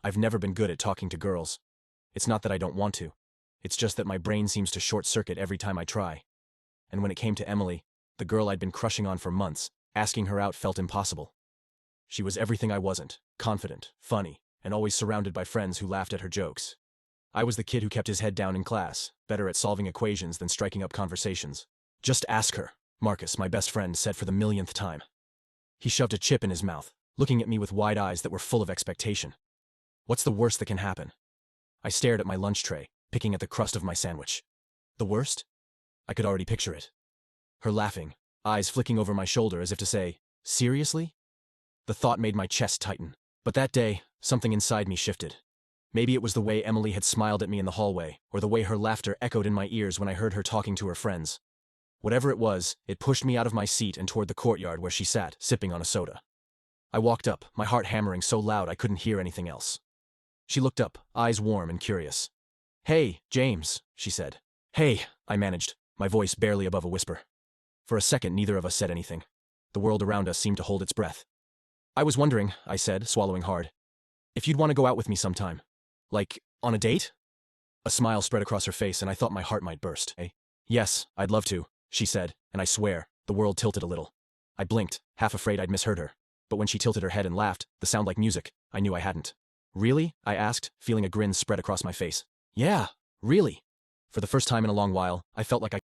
I've never been good at talking to girls. It's not that I don't want to. It's just that my brain seems to short-circuit every time I try. And when it came to Emily, the girl I'd been crushing on for months, asking her out felt impossible. She was everything I wasn't: confident, funny, and always surrounded by friends who laughed at her jokes. I was the kid who kept his head down in class, better at solving equations than striking up conversations. "Just ask her," Marcus, my best friend, said for the millionth time. He shoved a chip in his mouth, looking at me with wide eyes that were full of expectation. What's the worst that can happen? I stared at my lunch tray, picking at the crust of my sandwich. The worst? I could already picture it. Her laughing, eyes flicking over my shoulder as if to say, "Seriously?" The thought made my chest tighten. But that day, something inside me shifted. Maybe it was the way Emily had smiled at me in the hallway, or the way her laughter echoed in my ears when I heard her talking to her friends. Whatever it was, it pushed me out of my seat and toward the courtyard where she sat, sipping on a soda. I walked up, my heart hammering so loud I couldn't hear anything else. She looked up, eyes warm and curious. "Hey, James," she said. "Hey," I managed, my voice barely above a whisper. For a second, neither of us said anything. The world around us seemed to hold its breath. "I was wondering," I said, swallowing hard, "if you'd want to go out with me sometime. Like, on a date?" A smile spread across her face and I thought my heart might burst. "Yes, I'd love to," she said, and I swear, the world tilted a little. I blinked, half afraid I'd misheard her. But when she tilted her head and laughed, the sound like music, I knew I hadn't. "Really?" I asked, feeling a grin spread across my face. "Yeah, really." For the first time in a long while, I felt like I